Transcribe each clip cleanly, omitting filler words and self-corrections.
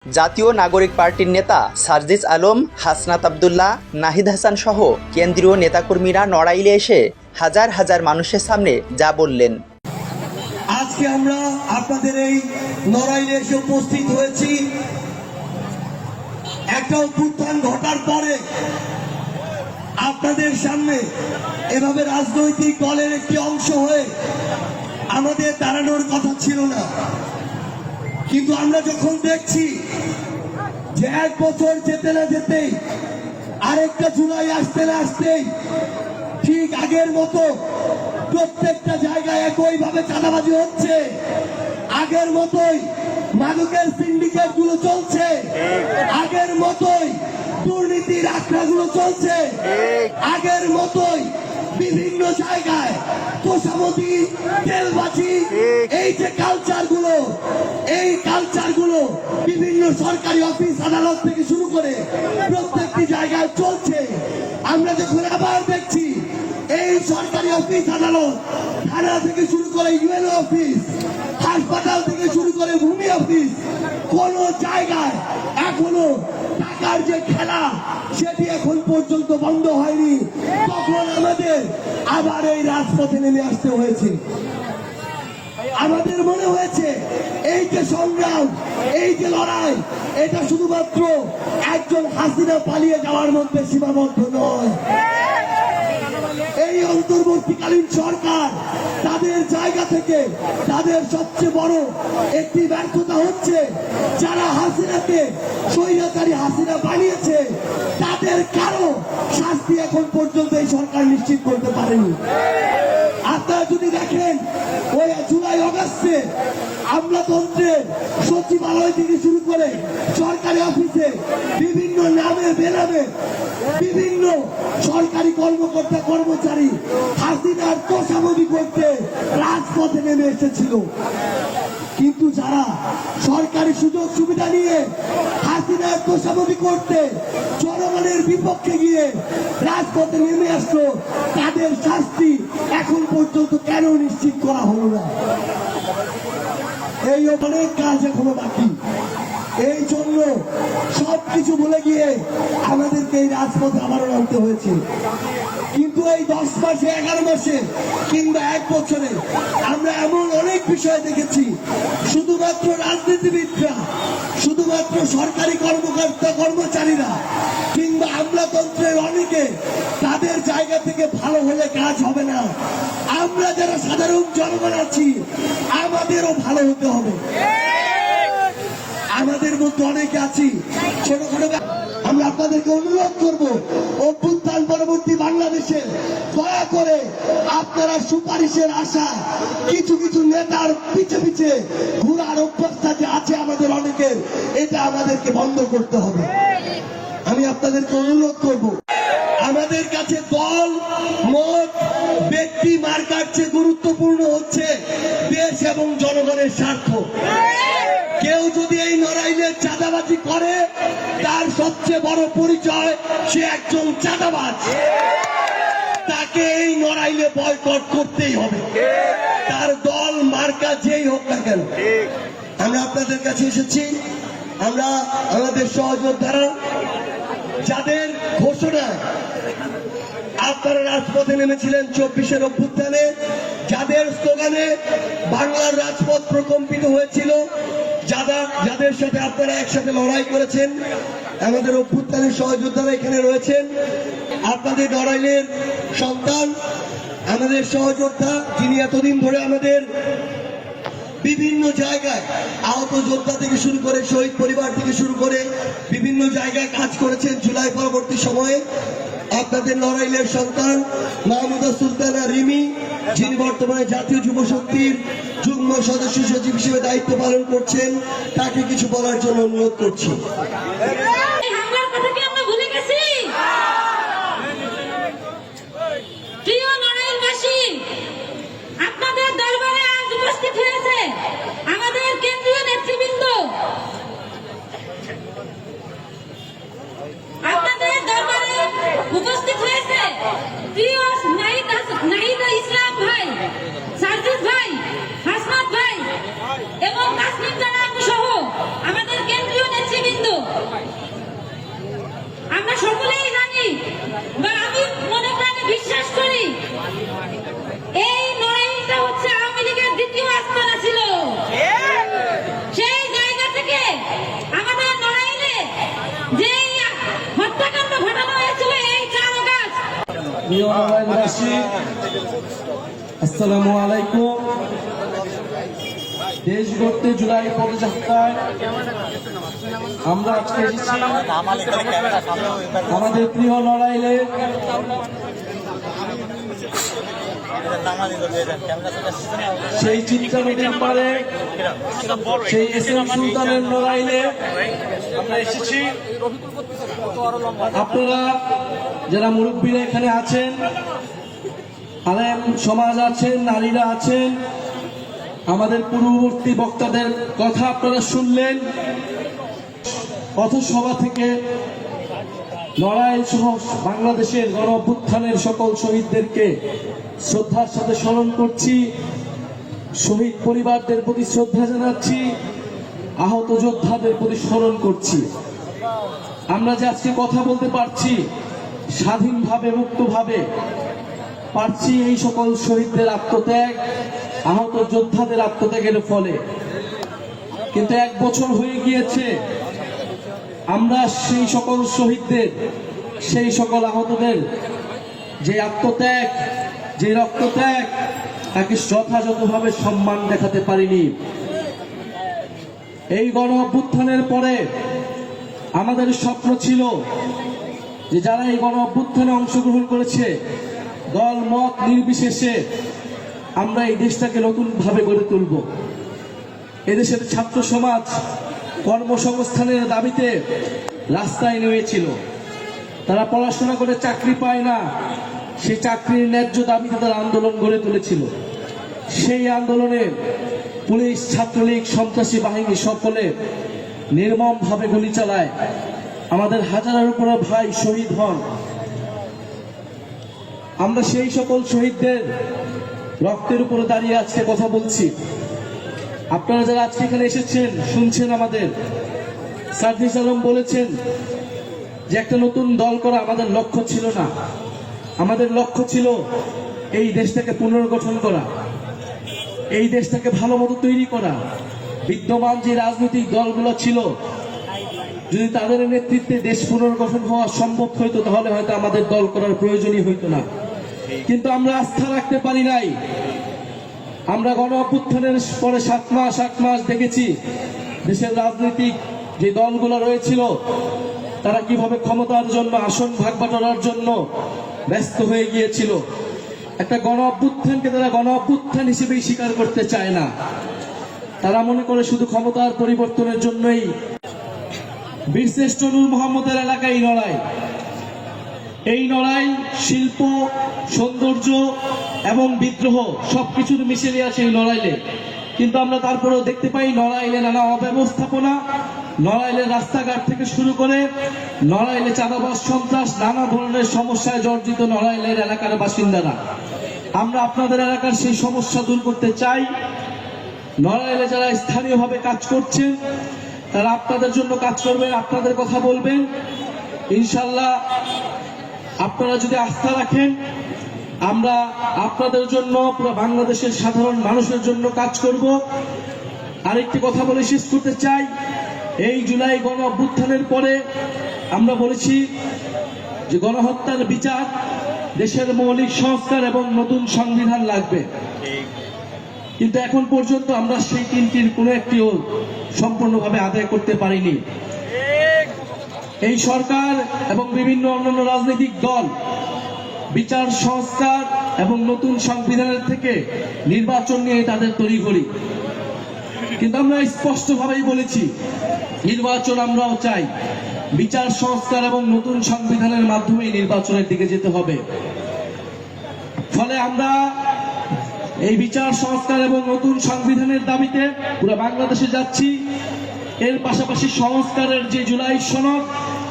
জাতীয় নাগরিক পার্টির নেতা সার্জিস আলম, হাসনাত আব্দুল্লাহ, নাহিদ হাসান সহ কেন্দ্রীয় নেতাকর্মীরা নড়াইলে এসে হাজার হাজার মানুষের সামনে যা বললেন। আজকে আমরা আপনাদের এই নড়াইলে এসে উপস্থিত হয়েছি একটা অভ্যুত্থান ঘটার পরে। আপনাদের সামনে এভাবে রাজনৈতিক দলের একটি অংশ হয়ে আমাদের দাঁড়ানোর কথা ছিল না, কিন্তু আমরা যখন দেখছি যে 1 বছর যেতে না যেতেই আরেকটা জুলাই আসতে না আসতেই ঠিক আগের মতো প্রত্যেকটা জায়গায় একইভাবে চাঁদাবাজি হচ্ছে, আগের মতোই মাদকের সিন্ডিকেট গুলো চলছে, আগের মতোই দুর্নীতির আখড়াগুলো চলছে, আগের মতোই বিভিন্ন জায়গায় তোষামতি, তেলবাজি, এই যে কালচার গুলো বিভিন্ন সরকারি অফিস আদালত থেকে শুরু করে প্রত্যেকটি জায়গায় চলছে। আমরা যখন আবার দেখছি এই সরকারি অফিস আদালত, থানা থেকে শুরু করে ইউএনও অফিস, হাসপাতাল থেকে শুরু করে ভূমি অফিস, কোন জায়গায় এখনো টাকার যে খেলা সেটি এখন পর্যন্ত বন্ধ হয়নি, তখন আমাদের আবার এই রাজপথে নেমে আসতে হয়েছে। আমাদের মনে হয়েছে এই যে সংগ্রাম, এই যে লড়াই, এটা শুধুমাত্র একজন হাসিনা পালিয়ে যাওয়ার মধ্যে সীমাবদ্ধ নয়। এই অন্তর্বর্তীকালীন সরকার তাদের জায়গা থেকে তাদের সবচেয়ে বড় একটি ব্যর্থতা হচ্ছে, যারা হাসিনাকে স্বৈরাচারী হাসিনা বানিয়েছে তাদের কারো শাস্তি এখন পর্যন্ত এই সরকার নিশ্চিত করতে পারেনি। আপনারা যদি দেখেন ওই জুলাই অগাস্টে আমলাতন্ত্রের সচিবালয় থেকে শুরু করে সরকারি অফিসে বিভিন্ন নামে বেনামে বিভিন্ন সরকারি কর্মকর্তা কর্মচারী হাসিনার তোষামোদি করতে রাজপথে নেমে এসেছিল, কিন্তু যারা সরকারি সুযোগ সুবিধা নিয়ে হাসিনার তোষামোদি করতে জনগণের বিপক্ষে গিয়ে রাজপথে নেমে আসলো, তাদের শাস্তি এখন পর্যন্ত কেন নিশ্চিত করা হলো না? এই অনেক কাজ এখনো বাকি। এই জন্য সবকিছু ভুলে গিয়ে আমাদেরকে এই রাজপথে আবারও নামতে হয়েছে। কিন্তু এই 10 মাসে, 11 মাসে কিংবা 1 বছরে আমরা এমন অনেক বিষয় দেখেছি, শুধুমাত্র রাজনীতিবিদরা, শুধুমাত্র সরকারি কর্মকর্তা কর্মচারীরা কিংবা আমলাতন্ত্রের অনেকে তাদের জায়গা থেকে ভালো হলে কাজ হবে না। আমরা যারা সাধারণ জনগণ আছি আমাদেরও ভালো হতে হবে। আমাদের মধ্যে অনেকে আছি ছোটখাটো, আমরা আপনাদেরকে অনুরোধ করব অভ্যুত্থান পরবর্তী বাংলাদেশে দয়া করে আপনারা সুপারিশের আশা কিছু কিছু নেতার পিছে পিছে ঘোরার অভ্যাসটা যে আছে আমাদের অনেকের, এটা আমাদেরকে বন্ধ করতে হবে। আমি আপনাদেরকে অনুরোধ করব, আমাদের কাছে দল মত ব্যক্তি মার্কার চেয়ে গুরুত্বপূর্ণ হচ্ছে দেশ এবং জনগণের স্বার্থ। কেউ যদি এই নড়াইলে চাঁদাবাজি করে তার সবচেয়ে বড় পরিচয় সে একজন চাঁদাবাজ, তাকে এই নড়াইলে বয়কট করতেই হবে, তার দল মার্কা যেই হোক না কেন। আমরা আপনাদের কাছে এসেছি, আমরা আমাদের সহযোদ্ধারা যাদের ঘোষণায় আপনারা রাজপথে নেমেছিলেন 24-এর অভ্যুত্থানে, যাদের স্লোগানে বাংলার রাজপথ প্রকম্পিত হয়েছিল, যাদের সাথে আপনারা একসাথে লড়াই করেছেন, আমাদের অভ্যুত্থানের সহযোদ্ধারা এখানে রয়েছেন। আপনাদের লড়াইয়ের সন্তান, আমাদের সহযোদ্ধা, যিনি এতদিন ধরে আমাদের বিভিন্ন জায়গায় আহত যোদ্ধা থেকে শুরু করে শহীদ পরিবার থেকে শুরু করে বিভিন্ন জায়গায় কাজ করেছেন জুলাই পরবর্তী সময়ে। আপনাদের লড়াইয়ের সন্তান মাহমুদা সুলতানা রিমি, যিনি বর্তমানে জাতীয় যুব শক্তির যুগ্ম সদস্য সচিব হিসেবে দায়িত্ব পালন করছেন, তাকে কিছু বলার জন্য অনুরোধ করছি। আপনাদের দরবারে আজ উপস্থিত হয়েছে আমাদের কেন্দ্রীয় নেতৃবৃন্দ, আপনাদের দরবারে উপস্থিত হয়েছে প্রিয় নাহিদ ইসলাম ভাই, সার্জিস ভাই, হাসনাত ভাই এবং তাসনিম জানান সহ আমাদের কেন্দ্রীয় নেতৃবৃন্দ। প্রিয় নড়াইলবাসী, আসসালামু আলাইকুম। দেশ গড়তে জুলাই পদযাত্রায় আমরা আজকে এসেছি আমাদের প্রিয় নড়াইলে সেই চিত্রা নদীর পারে সেই এসএম সুলতানের নড়াইলে আমরা এসেছি। আপনারা যারা মুরব্বীরা এখানে আছেন, আলেম সমাজ আছেন, নারীরা আছেন, আমাদের পূর্ববর্তী বক্তাদের কথা আপনারা শুনলেন। পথসভা থেকে নড়াইল সহ বাংলাদেশের গণ অভ্যুত্থানের সকল শহীদদেরকে শ্রদ্ধার সাথে স্মরণ করছি, শহীদ পরিবারদের প্রতি শ্রদ্ধা জানাচ্ছি, আহত যোদ্ধাদের প্রতি স্মরণ করছি। আমরা যে আজকে কথা বলতে পারছি স্বাধীনভাবে, মুক্তভাবে পারছি এই সকল শহীদদের আত্মত্যাগ, আহত যোদ্ধাদের আত্মত্যাগের ফলে। কিন্তু 1 বছর হয়ে গিয়েছে, আমরা সেই সকল শহীদদের, সেই সকল আহতদের যে আত্মত্যাগ, যে রক্তত্যাগ, তাকে যথাযথভাবে সম্মান দেখাতে পারিনি। এই গণ অভ্যুত্থানের পরে আমাদের স্বপ্ন ছিল যে যারা এই গণ অভ্যুত্থানে অংশগ্রহণ করেছে, দল মত নির্বিশেষে আমরা এই দেশটাকে নতুনভাবে গড়ে তুলব। এদেশের ছাত্র সমাজ কর্মসংস্থানের দাবিতে রাস্তায় নেমেছিল। তারা পড়াশোনা করে চাকরি পায় না, সেই চাকরির ন্যায্য দাবিতে তারা আন্দোলন গড়ে তুলেছিল। সেই আন্দোলনে পুলিশ, ছাত্রলীগ, সন্ত্রাসী বাহিনী সকলে নির্মমভাবে গুলি চালায়। আমাদের হাজারের উপর ভাই শহীদ হন। আমরা সেই সকল শহীদদের রক্তের উপরে দাঁড়িয়ে আজকে কথা বলছি। আপনারা যারা আজকে এখানে এসেছেন, শুনছেন, আমাদের সার্জিস আলম বলেছেন যে একটা নতুন দল করা আমাদের লক্ষ্য ছিল না। আমাদের লক্ষ্য ছিল এই দেশটাকে পুনর্গঠন করা, এই দেশটাকে ভালো মতো তৈরি করা। বিদ্যমান যে রাজনৈতিক দলগুলো ছিল, যদি তাদের নেতৃত্বে দেশ পুনর্গঠন হওয়া সম্ভব হইতো, তাহলে হয়তো আমাদের দল করার প্রয়োজনই হইতো না। কিন্তু আমরা আস্থা রাখতে পারি নাই। আমরা গণ অভ্যুত্থানের পরে 7 মাস 8 মাস দেখেছি দেশের রাজনৈতিক যে দলগুলো রয়েছিল, তারা কিভাবে ক্ষমতার জন্য, আসন ভাগ বাটোয়ারার জন্য ব্যস্ত হয়ে গিয়েছিল। একটা গণ অভ্যুত্থানকে তারা গণ অভ্যুত্থান হিসেবেই স্বীকার করতে চায় না। তারা মনে করে শুধু ক্ষমতার পরিবর্তনের জন্যই। বীরশ্রেষ্ঠ নূর মোহাম্মদের এলাকায় নড়াইল। এই নড়াইল শিল্প, সৌন্দর্য এবং বিদ্রোহ সবকিছুর মিশেলে আছে এই নড়াইলে। কিন্তু আমরা তারপরেও দেখতে পাই নড়াইলে নানা অব্যবস্থাপনা, নড়াইলের রাস্তাঘাট থেকে শুরু করে নড়াইলে চাঁদাবাজ, সন্ত্রাস, নানা ধরনের সমস্যায় জর্জরিত নড়াইলের এলাকার বাসিন্দারা। আমরা আপনাদের এলাকার সেই সমস্যা দূর করতে চাই। নড়াইলে যারা স্থানীয়ভাবে কাজ করছেন, তারা আপনাদের জন্য কাজ করবেন, আপনাদের কথা বলবেন। ইনশাল্লাহ আপনারা যদি আস্থা রাখেন, আমরা আপনাদের জন্য, পুরো বাংলাদেশের সাধারণ মানুষের জন্য কাজ করব। আরেকটি কথা বলে শেষ করতে চাই, এই জুলাই গণ অভ্যুত্থানের পরে আমরা বলেছি যে গণহত্যার বিচার, দেশের মৌলিক সংস্কার এবং নতুন সংবিধান লাগবে। কিন্তু এখন পর্যন্ত আমরা সেই 3টির কোনো একটিও সম্পূর্ণভাবে আদায় করতে পারিনি। এই সরকার এবং বিভিন্ন অন্যান্য রাজনৈতিক দল বিচার, সংস্কার এবং নতুন সংবিধানের থেকে নির্বাচন নিয়ে তাদের তড়িঘড়ি। কিন্তু আমরা স্পষ্টভাবেই বলেছি, নির্বাচন আমরাও চাই, বিচার, সংস্কার এবং নতুন সংবিধানের মাধ্যমে নির্বাচনের দিকে যেতে হবে। ফলে আমরা এই বিচার, সংস্কার এবং নতুন সংবিধানের দাবিতে পুরো বাংলাদেশে যাচ্ছি। এর পাশাপাশি সংস্কারের যে জুলাই সনদ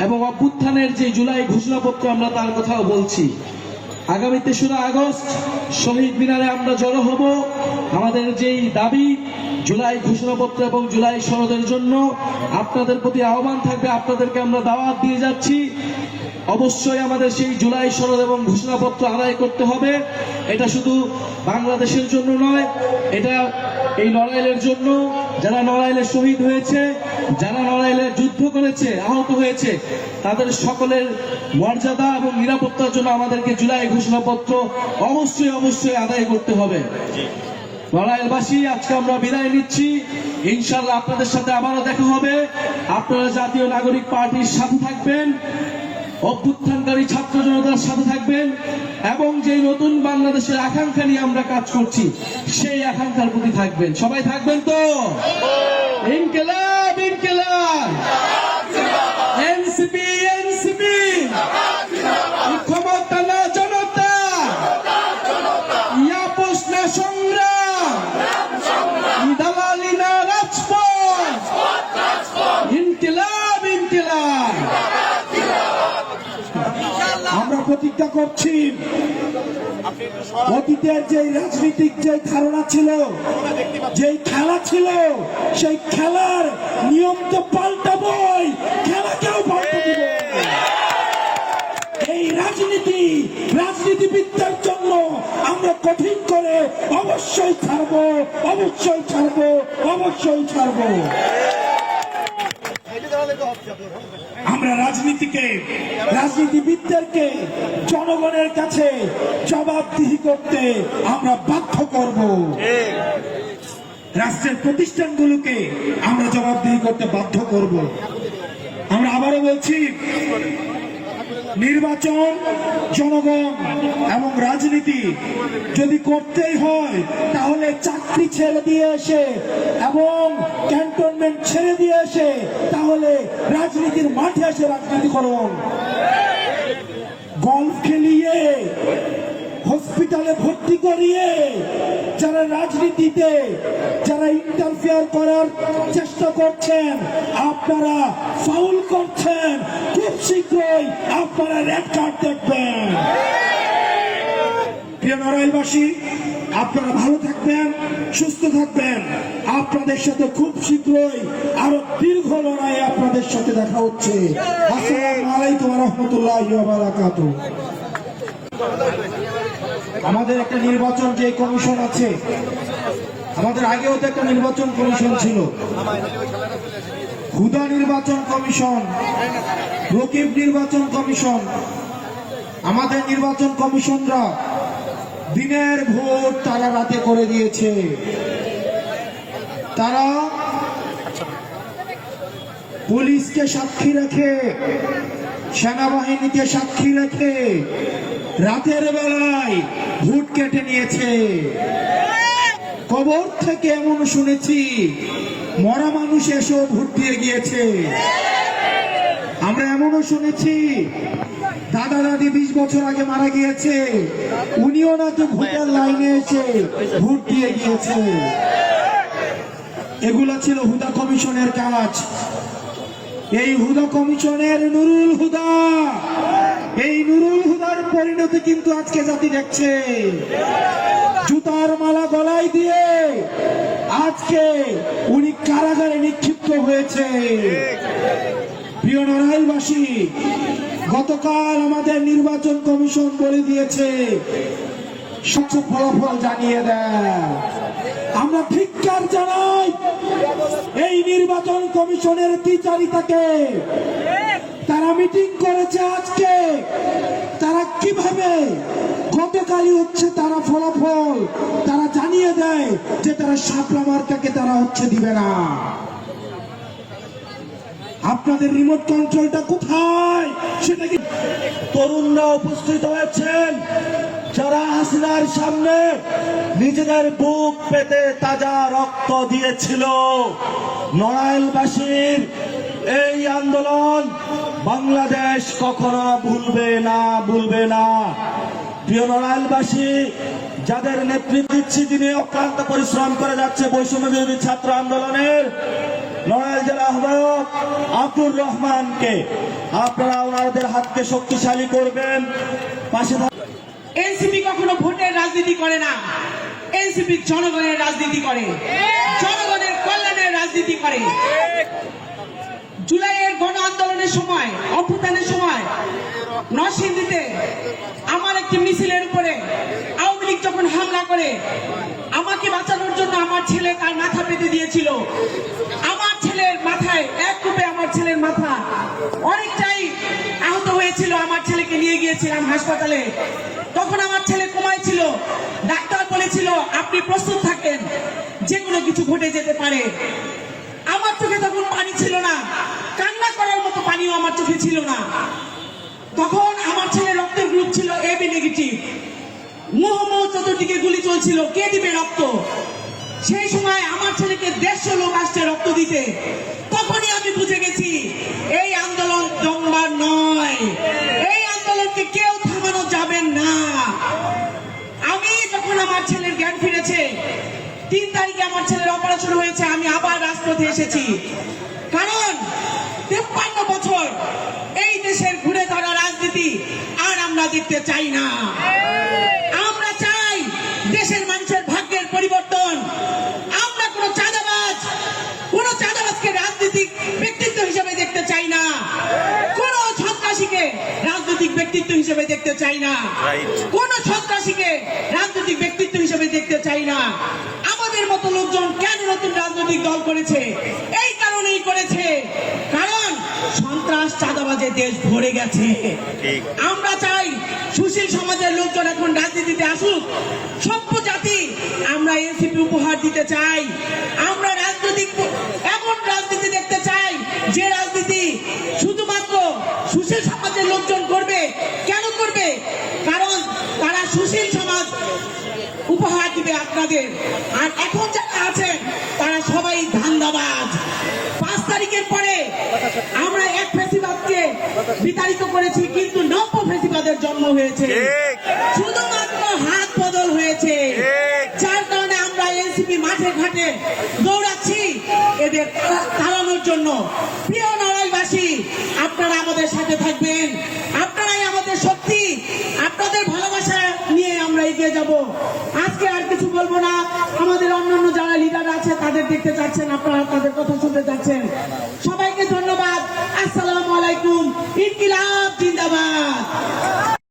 এবং অভ্যুত্থানের যে জুলাই ঘোষণাপত্র, আমরা তার কথাও বলছি। আগামী 3রা আগস্ট শহীদ মিনারে আমরা জড়ো হব। আমাদের যেই দাবি, জুলাই ঘোষণাপত্র এবং জুলাই সনদের জন্য আপনাদের প্রতি আহ্বান থাকবে, আপনাদেরকে আমরা দাওয়াত দিয়ে যাচ্ছি। অবশ্যই আমাদের সেই জুলাই সনদ এবং ঘোষণাপত্র আদায় করতে হবে। এটা শুধু বাংলাদেশের জন্য নয়, এটা এই নড়াইলের জন্য, যারা নড়াইলে শহীদ হয়েছে, যারা নড়াইলে যুদ্ধ করেছে, আহত হয়েছে, তাদের সকলের মর্যাদা এবং নিরাপত্তার জন্য আমাদেরকে জুলাই ঘোষণাপত্র অবশ্যই আদায় করতে হবে। নড়াইলবাসী, আজকে আমরা বিদায় নিচ্ছি। ইনশাআল্লাহ আপনাদের সাথে আবারও দেখা হবে। আপনারা জাতীয় নাগরিক পার্টির সাথে থাকবেন, অভ্যুত্থানকারী ছাত্র জনতার সাথে থাকবেন এবং যে নতুন বাংলাদেশের আকাঙ্ক্ষা নিয়ে আমরা কাজ করছি সেই আকাঙ্ক্ষার প্রতি থাকবেন। সবাই থাকবেন তো? ইনকিলাব ইনকিলাব, এনসিপি এনসিপি, ক্ষমতা না জনতা, ইয়াপস না সংগ্রাম, দালালি না রাজপথ, ইনকিলাব ইনকিলাব। আমরা প্রতিজ্ঞা করছি, অতীতের যে রাজনৈতিক যে ধারণা ছিল, যেই খেলা ছিল, সেই খেলার নিয়ম তো পাল্টাবই, খেলাকেও পাল্টে দিব। এই রাজনীতিবিদদের জন্য আমরা কঠিন করে অবশ্যই ছাড়বো। আমরা রাজনীতিবিদদেরকে জনগণের কাছে জবাবদিহি করতে আমরা বাধ্য করব। রাষ্ট্রের প্রতিষ্ঠানগুলোকে আমরা জবাবদিহি করতে বাধ্য করব। আমরা আবারও বলছি, নির্বাচন, জনগণ এবং রাজনীতি যদি করতেই হয় তাহলে চাকরি ছেড়ে দিয়ে এসে এবং ক্যান্টনমেন্ট ছেড়ে দিয়ে এসে তাহলে রাজনীতির মাঠে এসে রাজনীতি করুন। গল্ফ খেলিয়ে, হসপিটালে ভর্তি করিয়ে যারা রাজনীতিতে যারা ইন্টারফেয়ার করার চেষ্টা করছেন, আপনারা ফাউল করছেন। খুব শীঘ্রই আপনারা রেড কার্ড দেখবেন। প্রিয় নড়াইলবাসী, আপনারা ভালো থাকবেন, সুস্থ থাকবেন। আপনাদের সাথে খুব শীঘ্রই আরো দীর্ঘ লড়াইয়ে আপনাদের সাথে দেখা হচ্ছে। আসসালামু আলাইকুম ওয়া রাহমাতুল্লাহি ওয়া বারাকাতুহু। আমাদের একটা নির্বাচন যে কমিশন আছে, আমাদের আগেও তো একটা নির্বাচন কমিশন ছিল, হুদা নির্বাচন কমিশন, রকিব নির্বাচন কমিশন। আমাদের নির্বাচন কমিশনরা দিনের ভোট তারা রাতে করে দিয়েছে। তারা পুলিশকে সাক্ষী রেখে, সেনাবাহিনীকে সাক্ষী রেখে রাতের বেলায় ভোট কেটে নিয়েছে। কবর থেকে এমন শুনেছি মরা মানুষ এসেও ভোট দিয়ে গিয়েছে। আমরা এমনও শুনেছি দাদা দাদি 20 বছর আগে মারা গিয়েছে, উনিও নাকি ভোটার লাইনে এসে ভোট দিয়ে গিয়েছে। এগুলো ছিল হুদা কমিশনের কাজ। এই হুদা কমিশনের নুরুল হুদা, এই নুরুল হুদার পরিণতি কিন্তু আজকে জাতি দেখছে। জুতার মালা গলায় দিয়ে আজকে উনি কারাগারে নিক্ষিপ্ত হয়েছে। প্রিয় নড়াইলবাসী, গতকাল আমাদের নির্বাচন কমিশন বলে দিয়েছে, স্বচ্ছ ফলাফল জানিয়ে দেয়। আমরা ধিক্কার জানাই এই নির্বাচন কমিশনের দ্বিচারিতাকে। তারা মিটিং করেছে আজকে, তারা কিভাবে গতকালই হচ্ছে তারা ফলাফল তারা জানিয়ে দেয় যে তারা শাপলা মার্কাকে তারা হচ্ছে দিবে না। আপনাদের রিমোট কন্ট্রোলটা কোথায় সেটা কি? তরুণরা উপস্থিত হয়েছেন যারা হাসিনার সামনে নিজেদের বুক পেতে তাজা রক্ত দিয়েছিল। নড়াইলবাসীর এই আন্দোলন বাংলাদেশ কখনো ভুলবে না। প্রিয় নড়াইলবাসী, যাদের নেতৃত্ব দিচ্ছি, যিনি অক্লান্ত পরিশ্রম করে যাচ্ছে বৈষম্য বিরোধী ছাত্র আন্দোলনের নড়াইল জেলা আহ্বায়ক আব্দুর রহমানকে আপনারা ওনাদের হাতকে শক্তিশালী করবেন, পাশে এনসিপি কখনো ভোটের রাজনীতি করে না। এনসিপি জনগণের রাজনীতি করে, জনগণের কল্যাণের রাজনীতি করে। জুলাইয়ের গণ আন্দোলনের সময়, অভ্যুত্থানের সময় নরসিংদীতে আমার একটি মিছিলের উপরে আওয়ামী লীগ যখন হামলা করে আমাকে বাঁচানোর জন্য আমার ছেলে তার মাথা পেতে দিয়েছিল। আমার ছেলের মাথায় এক কূপে আমার ছেলের মাথা অনেকটাই আহত হয়েছিল। আমার ছেলেকে নিয়ে গিয়েছিলাম হাসপাতালে। তখন আমার ছেলে কোমায় ছিল। ডাক্তার বলেছিল আপনি প্রস্তুত থাকেন, যে কোনো কিছু ঘটে যেতে পারে। আমার চোখে তখন পানি ছিল না, কান্না করার মতো পানিও আমার চোখে ছিল না। তখন আমার ছেলের রক্তের গ্রুপ ছিল এবি নেগেটিভ। মুহুর্মুহু চতুর্দিকে গুলি চলছিল, কে দিবে রক্ত? সেই সময় আমার ছেলেকে 150 লোক আসছে রক্ত দিতে। তখনই আমি বুঝে গেছি এই আন্দোলন দমবার নয়, এই আন্দোলনকে কেউ থামানো যাবে না। আমি যখন আমার ছেলের জ্ঞান ফিরেছে, 3 তারিখে আমার ছেলের অপারেশন হয়েছে, আমি আবার রাজপথে এসেছি। কারণ 53 বছর এই দেশের ঘুরে ধরা রাজনীতি আর আমরা দেখতে চাই না। আমরা চাই দেশের মানুষের ভাগ্যের পরিবর্তন। আমরা কোন চাঁদাবাজকে রাজনৈতিক ব্যক্তিত্ব হিসেবে দেখতে চাই না, কোন সন্ত্রাসীকে রাজনৈতিক ব্যক্তিত্ব হিসেবে দেখতে চাই না, কোন সন্ত্রাসীকে রাজনৈতিক ব্যক্তিত্ব হিসেবে দেখতে চাই না। আমাদের মতো লোকজন কেন নতুন রাজনৈতিক দল করেছে? এই কারণেই করেছে, কারণ সন্ত্রাস চাঁদাবাজে দেশ ভরে গেছে। আমরা চাই সুশীল সমাজের লোকজন এখন রাজনীতিতে আসুক, সভ্য জাতি আমরা এনসিপি উপহার দিতে চাই। আমরা এমন রাজনীতি দেখতে চাই যে রাজনীতি শুধুমাত্র সুশীল সমাজের লোকজন করবে। কেন করবে? কারণ তারা সুশীল সমাজ উপহার দিবে আপনাদের। আর এখন যারা আছেন তারা সবাই ধান্দাবাজ। 5 তারিখের পরে আমরা এক ফেসিবাদকে বিতাড়িত করেছি, কিন্তু নব্য ফেসিবাদের জন্ম হয়েছে, শুধুমাত্র হাত বদল হয়েছে। যার কারণে আমরা এনসিপি মাঠে ঘাটে দৌড়াচ্ছি এদের তাড়ানোর জন্য। প্রিয় নড়াইলবাসী, আপনারা আমাদের সাথে থাকবেন, আপনারাই আমাদের শক্তি। আপনাদের ভালোবাসা নিয়ে আমরা এগিয়ে যাব। আজকে আর কিছু বলবো না। আমাদের অন্যান্য যারা লিডার আছে তাদের দেখতে চাচ্ছেন, আপনারা তাদের কথা